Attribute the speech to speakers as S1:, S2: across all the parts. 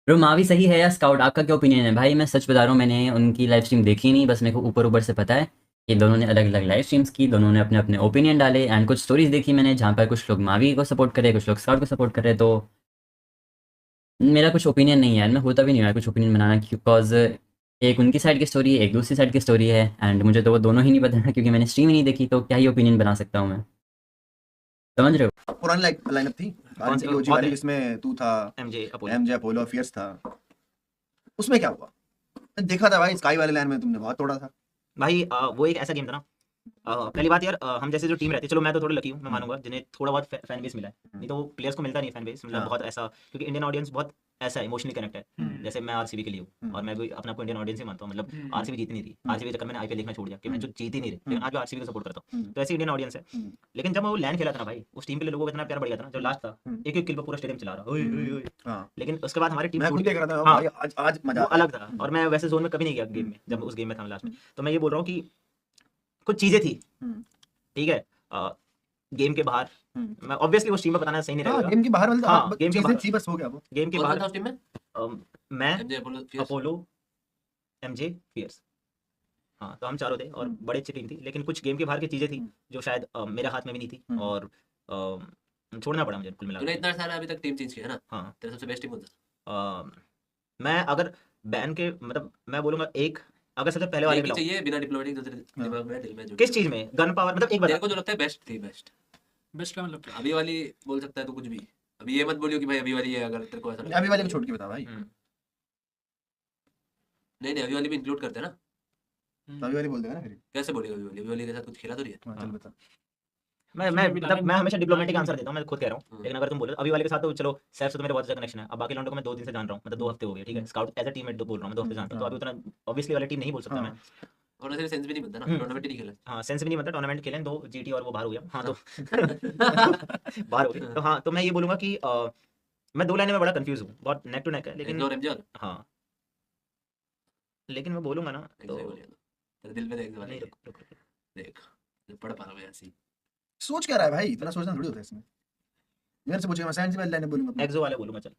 S1: Bro Mavi सही है या स्काउट, आपका क्या ओपिनियन है भाई? मैं सच बता रहा हूँ, मैंने उनकी लाइव स्ट्रीम देखी नहीं, बस मेरे को ऊपर ऊपर से पता है कि दोनों ने अलग अलग लाइव स्ट्रीम्स की, दोनों ने अपने अपने ओपिनियन डाले एंड कुछ स्टोरीज देखी मैंने जहाँ पर कुछ लोग मावी को सपोर्ट करे, कुछ लोग स्काउट को सपोर्ट करे। तो मेरा कुछ ओपिनियन नहीं है यार, मैं होता भी नहीं यार कुछ ओपिनियन बनाना, बिकॉज एक उनकी साइड की स्टोरी है, एक दूसरी साइड की स्टोरी है एंड मुझे तो वो दोनों ही नहीं पता है क्योंकि मैंने स्ट्रीम ही नहीं देखी, तो क्या ही ओपिनियन बना सकता हूँ मैं, समझ रहे हो?
S2: पुरानी लाइनअप थी
S3: कौन सी?
S2: की ओजी वाली जिसमें तू था,
S3: MJ Apollo.
S2: MJ Apollo Fierce था, उसमें क्या हुआ? देखा था भाई स्काई वाले लाइन में तुमने बहुत तोड़ा था
S3: भाई वो एक ऐसा गेम था ना, पहली बात यार, हम जैसे जो टीम रहती है, चलो मैं तो थोड़ा लकी हूँ, मैं मानूंगा, जिन्हें थोड़ा बहुत फैन बेस मिला है, नहीं तो प्लेयर्स को मिलता नहीं फैन बेस, मतलब
S2: हाँ।
S3: बहुत ऐसा, क्योंकि इंडियन ऑडियंस बहुत ऐसा इमोशनली कनेक्ट है।
S2: हम्म।
S3: जैसे मैं आरसीबी के लिए हूँ और मैं भी अपना को इंडियन ऑडियंस ही मानता हूँ, मतलब आरसीबी जीती नहीं थी, आरसीबी के चक्कर में आईपीएल देखना छोड़ दिया कि मैं जो जीत ही नहीं रही, लेकिन आज भी आरसीबी को सपोर्ट करता हूँ, तो ऐसी इंडियन ऑडियंस है। लेकिन जब वो लैंड खेला था ना भाई, उस टीम के लिए लोगों को इतना प्यार बढ़ गया था ना, जब लास्ट था एक एक किल पे पूरा स्टेडियम चला रहा, ओए ओए ओए।
S2: हाँ।
S3: लेकिन उसके बाद हमारी टीम
S2: मैं
S3: टूट
S2: खुद
S3: गई।
S2: देख रहा था
S3: हाँ,
S2: भाई, आज मजा
S3: वो
S2: आ रहा
S3: अलग था, और मैं वैसे जोन में कभी नहीं गया गेम में, जब उस गेम में था लास्ट में, तो मैं ये बोल रहा हूँ कि कुछ चीजें थी, ठीक है, गेम के बाहर, मैं ऑब्वियसली वो स्ट्रीम में बताना सही नहीं
S2: हाँ,
S3: रहेगा।
S2: गेम के बाहर मतलब
S3: हाँ,
S2: हाँ,
S3: गेम के
S2: चीजें
S3: बाहर।
S2: थी, बस हो गया वो।
S3: गेम के
S4: कौन
S3: बाहर
S4: था उस टीम में?
S3: मैं,
S4: MJ Apollo Fierce.
S3: Apollo, MJ, Fierce, हाँ, तो हम चारों थे और बड़ी अच्छी टीम थी, लेकिन कुछ गेम के बाहर की चीजें थी जो शायद मेरे हाथ में भी नहीं थी, और छोड़ना पड़ा मुझे कुल मिला
S4: तूने
S3: के।
S4: इतना सारा अभी तक टीम चेंज किया है ना,
S3: हाँ,
S4: तेरा सबसे बेस्ट टीम कौन सा?
S3: मैं अगर बैन के मतलब मैं बोलूंगा एक, अगर सबसे पहले वाले
S4: एक
S3: में
S4: ही
S3: लाऊं,
S4: चाहिए बिना डिप्लोमेटिक, जो तेरे दिमाग में है, दिल में जो
S3: किस चीज में गन पावर, मतलब एक
S4: तेरे
S3: बता।
S4: को जो लगता है बेस्ट थी, बेस्ट
S5: बेस्ट का मतलब क्या?
S4: अभी वाली बोल सकता है तू कुछ भी। अभी ये मत बोलियो कि भाई अभी वाली है, अगर तेरे को ऐसा लगता है।
S2: अभी वाले को छोड़ के बता भाई,
S4: नहीं नहीं, अभी वाली भी इंक्लूड करते हैं ना।
S2: तो अभी वाली बोल देगा ना फिर।
S4: कैसे बोलेगा अभी वाली के साथ कुछ खेला तो नहीं है।
S2: हाँ, चल बता।
S3: मैं हमेशा डिप्लोमेटिक आंसर देता हूँ, मैं खुद कह रहा हूँ,
S4: हाँ।
S3: लेकिन अगर तुम बोलो अभी वाले के साथ, तो चलो सैफ से तो मेरे बहुत अच्छा कनेक्शन है, अब बाकी लौंडों को मैं 2 दिन से जान रहा हूँ, मतलब 2 हफ्ते हो गए, ठीक है, स्काउट एज अ टीममेट तो बोल रहा हूँ, मैं 2 हफ्ते जानता हूँ, तो अभी उतना ऑब्वियसली वाली टीम नहीं बोल सकता मैं।
S4: और ऐसे सेंस भी नहीं बनता ना, टूर्नामेंट ही नहीं खेला।
S3: हाँ, सेंस भी नहीं बनता, टूर्नामेंट खेलें 2 जीटी और वो बाहर हो गया, हाँ तो बाहर हो गए, तो हाँ, तो मैं ये बोलूंगा कि मैं 2 लाइनें में बड़ा कंफ्यूज हूँ, बहुत नेक टू नेक है, लेकिन
S4: और एमजे वाला
S3: हाँ, लेकिन मैं बोलूंगा ना तो
S4: तेरे दिल में देख वाला
S3: नहीं,
S4: है।
S3: रुक रुक रुक,
S4: देख पढ़ पा रहा हूं ऐसे ही।
S2: सोच क्या रहा है भाई, इतना सोचना थोड़ी होता है इसमें। मेरे से पूछेगा, मैं साइंस वाली लाइन बोलूंगा।
S3: एक्सो वाले बोलूंगा, चल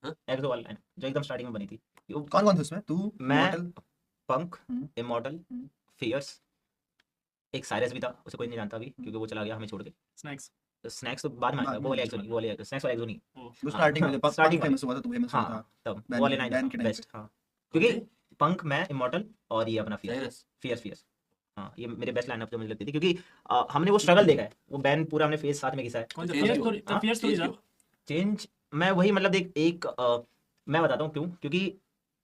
S4: हाँ?
S3: एक्सो वाला लाइन जो एकदम स्टार्टिंग में बनी थी,
S2: कौन कौन था उसमें? तू,
S3: मैं,
S2: इमॉर्टल,
S3: पंक,
S2: हम्म।
S3: इमॉर्टल, फियर्स, एक साइरस भी था, उसे कोई नहीं जानता अभी क्योंकि वो चला गया हमें छोड़ के,
S5: स्नैक्स।
S3: तो स्नैक्स तो बाद में आया, वो वाले एक्सो नहीं, वो वाले स्नैक्स वाला एक्सो नहीं,
S2: वो स्टार्टिंग में जब
S3: स्टार्टिंग
S2: फेमस हुआ था, तो फेमस हुआ
S3: हाँ,
S2: था
S3: तब
S2: बैन
S3: वो वाले
S2: बैन
S3: लाइन
S2: के टाइम
S3: बेस्ट, हाँ, क्योंकि पंक, मैं, इमॉर्टल और ये अपना फियर्स,
S4: साइरस
S3: फियर्स फियर्स, हाँ, ये मेरे बेस्ट लाइनअप जो मुझे लगती थी, क्योंकि हमने वो स्ट्रगल देखा है, वो बैन पूरा हमने फेस साथ में घिसा है।
S5: कौन सा?
S4: चेंज
S5: फियर्स
S4: क्यों?
S5: स्टोरी,
S3: हाँ,
S5: फियर्स स्टोरी था।
S3: चेंज मैं वही मतलब एक मैं बताता हूँ क्यों, क्योंकि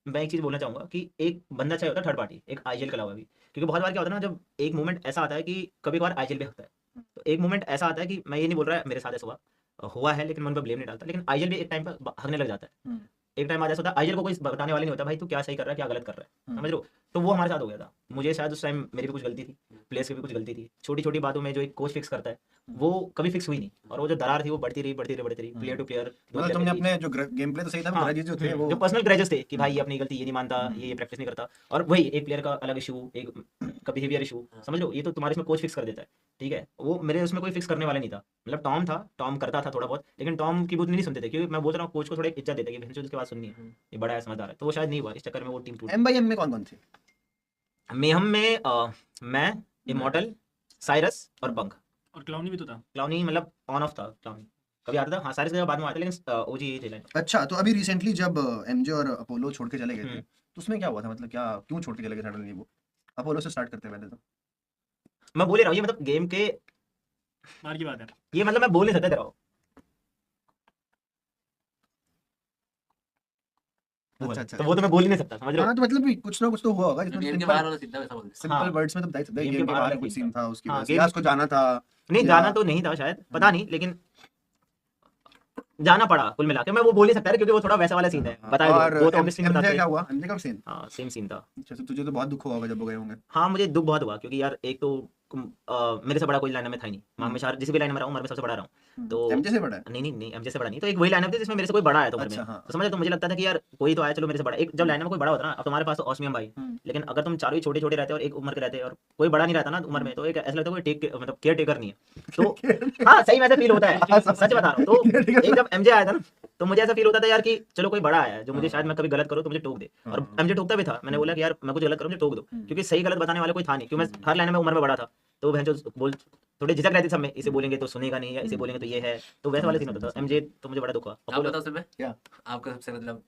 S3: मैं एक चीज़ बोलना चाहूँगा कि एक बंदा चाहिए होता है थर्ड पार्टी, एक आईजीएल के अलावा भी, क्योंकि बहुत बार क्या होता है ना, जब एक मोमेंट ऐसा आता है कि कभी कभार आईजीएल भी होता है, तो एक मोमेंट ऐसा आता है कि मैं ये नहीं बोल रहा है मेरे साथ ऐसा हुआ है, लेकिन मैं उन पर ब्लेम नहीं डालता, लेकिन आईजीएल भी एक टाइम पर हकने लग जाता है, एक टाइम आ जाता है आईजीएल को कोई बताने वाले नहीं होता भाई तू क्या सही कर रहा है क्या गलत कर रहा है, समझ रहे हो, तो वो हमारे साथ हो गया था, मुझे शायद उस टाइम मेरी भी कुछ गलती थी, प्लेयर्स की भी कुछ गलती थी, छोटी छोटी बातों में जो एक कोच फिक्स करता है वो कभी फिक्स हुई नहीं, और वो जो दरार थी वो बढ़ती रही प्लेयर टू प्लेयर,
S2: मतलब तुमने अपने जो गेम प्ले तो सही था,
S3: हाँ,
S2: ग्रजेस जो थे वो
S3: जो पर्सनल ग्रजेस थे कि भाई ये अपनी गलती ये नहीं मानता, ये प्रैक्टिस नहीं करता, और वही एक प्लेयर का अलग इशू, एक का बिहेवियर इशू, समझ लो, ये तो तुम्हारे इसमें कोच फिक्स कर देता है, ठीक है, वो मेरे उसमें कोई फिक्स करने वाला नहीं था, मतलब टॉम था, टॉम करता था थोड़ा बहुत, लेकिन टॉम की बुद्ध नहीं सुनते थे, क्योंकि मैं बोल रहा हूँ कोच को थोड़ा इज्जत देता है कि भैंसो उसके बात सुननी है, ये बड़ा है समझदार है, तो वो शायद नहीं हुआ, इस चक्कर में वो टीम टूट
S2: एम बाई एम में कौन कौन थे?
S3: मेहम में मैं, इमॉर्टल, साइरस और पंक,
S5: और क्लाउनी भी तो था।
S3: क्लाउनी मतलब ऑन ऑफ था, क्लाउनी कभी आता था, हाँ, साइरस के बाद में आता, लेकिन ओजी यही थे लाइन।
S2: अच्छा, तो अभी रिसेंटली जब एमजे और अपोलो छोड़ के चले गए थे, तो उसमें क्या हुआ था? मतलब क्या, क्यों छोड़ के चले गए सडनली वो? अपोलो से स्टार्ट करते हैं पहले तो।
S3: मैं बोल ही रहा हूँ ये मतलब गेम के,
S5: बाहर की बात है।
S3: ये मतलब मैं बोल नहीं सकता तेरा
S2: अच्छा,
S3: तो वो तो मैं बोल ही नहीं सकता, समझ रहे हो?
S2: हाँ, तो मतलब भी कुछ ना कुछ तो हुआ होगा जिसमें
S4: गेम के बाहर वाला सीधा वैसा बोल दे।
S2: सिंपल
S3: हाँ।
S2: वर्ड्स में तो बता ही सकते हैं,
S3: गेम के
S2: गेम के
S3: बाहर
S2: बाहर
S3: वाला
S2: कुछ
S3: सीन
S2: सीन था उसकी
S3: हाँ,
S2: वजह से,
S3: गेम-
S2: या उसको जाना था,
S3: नहीं
S2: या-
S3: जाना तो नहीं था शायद, पता नहीं, लेकिन जाना पड़ा कुल मिला के, मैं वो बोल नहीं सकता क्योंकि वो थोड़ा वैसा वाला सीन है, बताया
S2: और
S3: वो तो ऑब्वियसली
S2: एमजे
S3: बताते
S2: क्या
S3: हैं।
S2: हुआ? एमजे का सीन?
S3: हाँ, सेम सीन था।
S2: अच्छा, तो तुझे तो बहुत दुख हुआ होगा जब वो गए होंगे।
S3: हाँ, मुझे दुख बहुत हुआ क्योंकि यार एक तो मेरे से बड़ा कोई लाइन में था ही नहीं, मैं हमेशा जिस भी लाइन में रहा हूँ मैं सबसे बड़ा रहा हूँ, तो
S2: एमजे से बड़ा है?
S3: नहीं एमजे से बड़ा नहीं, तो एक वही लाइन थी जिसमें मेरे से कोई बड़ा है तो घर में,
S2: अच्छा, हाँ।
S3: तो समझ, तो मुझे लगता था कि यार कोई तो आया चलो मेरे से बड़ा, एक जब लाइन में कोई बड़ा होता ना, अब तुम्हारे पास तो ऑस्मियम भाई, लेकिन अगर तुम चारों ही छोटे छोटे रहते और एक उम्र के रहते और कोई बड़ा नहीं रहता ना उम्र में, तो एक ऐसा लगता है कोई मतलब केयर टेकर नहीं है। तो हाँ सही में ऐसा फील होता है, सच बता रहा हूँ। तो एक जब एमजे आया था ना, तो मुझे ऐसा फील होता था यार कि चलो कोई बड़ा आया है जो मुझे शायद मैं कभी गलत करूँ तो मुझे टोक दे, और एमजे टोकता भी था। मैंने बोला कि यार मैं कुछ गलत करूँ मुझे टोक दो, क्योंकि सही गलत बताने वाला कोई था नहीं, क्योंकि मैं हर लाइन में उम्र में बड़ा था। तो वह जो बोल थोड़ी झिझक रहती सब में, इसे बोलेंगे तो सुनेगा नहीं, या इसे बोलेंगे तो ये है, तो वैसे वाले सीन होता था। एमजे तो मुझे बड़ा दुख हुआ।
S4: आप बताओ सिर्फ
S2: क्या?
S4: आपका सबसे मतलब